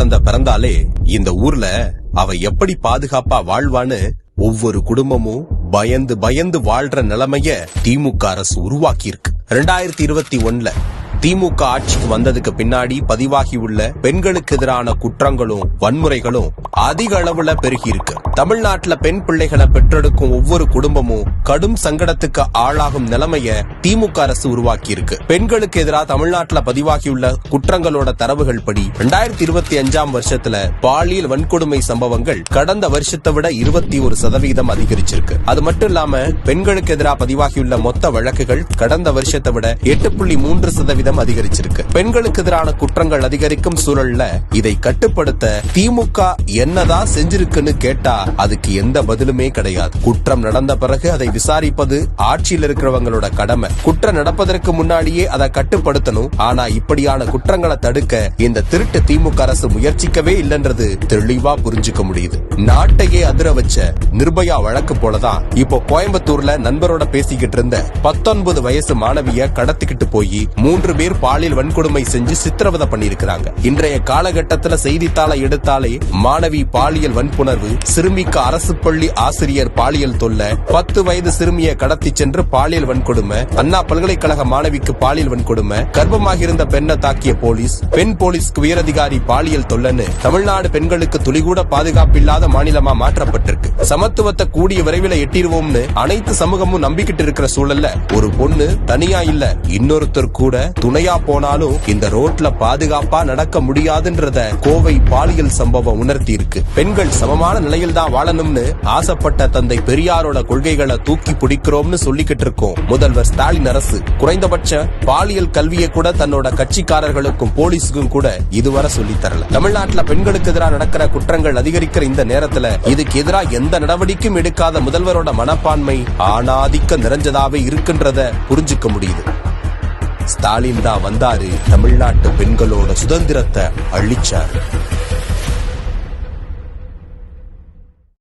குழந்தை பிறந்தாலே இந்த ஊர்ல அவ எப்படி பாதுகாப்பா வாழ்வான்னு ஒவ்வொரு குடும்பமும் பயந்து பயந்து வாழ்ற நிலைமைய திமுக அரசு உருவாக்கி இருக்கு. 2021ல திமுக ஆட்சிக்கு வந்ததுக்கு பின்னாடி பதிவாகியுள்ள பெண்களுக்கு எதிரான குற்றங்களும் வன்முறைகளும் அதிக அளவுல பெருகி இருக்கு. தமிழ்நாட்டுல பெண் பிள்ளைகளை பெற்றெடுக்கும் ஒவ்வொரு குடும்பமும் கடும் சங்கடத்துக்கு ஆளாகும் நிலைமைய திமுக அரசு உருவாக்கி இருக்கு. பெண்களுக்கு எதிராக தமிழ்நாட்டுல பதிவாகியுள்ள குற்றங்களோட தரவுகள் படி 2025ஆம் வருஷத்துல பாலியல் வன்கொடுமை சம்பவங்கள் கடந்த வருஷத்தை விட 21% அதிகரிச்சிருக்கு. அது மட்டும் இல்லாம பெண்களுக்கு எதிராக பதிவாகியுள்ள மொத்த வழக்குகள் கடந்த வருஷத்தை விட 8.3% அதிகரிச்சிருக்கு. பெண்களுக்கு எதிரான குற்றங்கள் அதிகரிக்கும் சூழல்ல இதை கட்டுப்படுத்த திமுக என்னதான் செஞ்சிருக்குன்னு கேட்டா அதுக்கு எந்த பதிலுமே கிடையாது. குற்றம் நடந்த பிறகு அதை விசாரிப்பது ஆட்சியில் இருக்கிறவங்களோட கடமை. குற்றம் நடப்பதற்கு முன்னாடியே அதை கட்டுப்படுத்தணும். ஆனா இப்படியான குற்றங்களை தடுக்க இந்த திருட்டு திமுக அரசு முயற்சிக்கவே இல்லைன்றது தெளிவா புரிஞ்சுக்க முடியுது. நாட்டையே அதிர வச்ச நிர்பயா வழக்கு போலதான் இப்போ கோயம்புத்தூர்ல நண்பரோட பேசிக்கிட்டு இருந்த 19 வயசு மாணவிய கடத்திக்கிட்டு போய் 3 பேர் பாலியல் வன்கொடுமை செஞ்சு சித்திரவதை பண்ணிருக்காங்க. இன்றைய காலகட்டத்துல செய்தித்தாளை எடுத்தாலே மாணவி பாலியல் வன்புணர்வு, சிறுமிக்கு அரசு பள்ளி ஆசிரியர் பாலியல் தொல்லை, 10 வயது சிறுமியை கடத்தி சென்று பாலியல் வன்கொடுமை, அண்ணா பல்கலைக்கழக மாணவிக்கு பாலியல் வன்கொடுமை, கர்ப்பமாக இருந்த பெண்ணை தாக்கிய போலீஸ், பெண் போலீஸ்க்கு உயரதிகாரி பாலியல் தொல்லைன்னு தமிழ்நாடு பெண்களுக்கு துளிகூட பாதுகாப்பு இல்லாத மாநிலமா மாற்றப்பட்டிருக்கு. சமத்துவத்தை கூடிய விரைவில் எட்டிடுவோம்னு அனைத்து சமூகமும் நம்பிக்கிட்டு இருக்கிற சூழல்ல ஒரு பொண்ணு தனியா இல்ல இன்னொருத்தர் கூட துணையா போனாலும் இந்த ரோட்ல பாதுகாப்பா நடக்க முடியாதுன்றத கோவை பாலியல் சம்பவம் உணர்த்தி இருக்கு. பெண்கள் சமமான நிலையில் தான் வாழணும்னு ஆசைப்பட்ட தந்தை பெரியாரோட கொள்கைகளை தூக்கி பிடிக்கிறோம்னு சொல்லிக்கிட்டு இருக்கோம் முதல்வர் ஸ்டாலின் அரசு. குறைந்தபட்ச பாலியல் கல்வியை கூட தன்னோட கட்சிக்காரர்களுக்கும் போலீஸுக்கும் கூட இதுவரை சொல்லி தரல. தமிழ்நாட்டுல பெண்களுக்கு எதிராக நடக்கிற குற்றங்கள் அதிகரிக்கிற இந்த நேரத்துல இதுக்கு எதிராக எந்த நடவடிக்கையும் எடுக்காத முதல்வரோட மனப்பான்மை ஆணாதிக்க நிறைஞ்சதாவே இருக்குன்றத புரிஞ்சுக்க முடியுது. ஸ்டாலின் தான் வந்தாரு, தமிழ்நாட்டு பெண்களோட சுதந்திரத்தை அழிச்சாரு.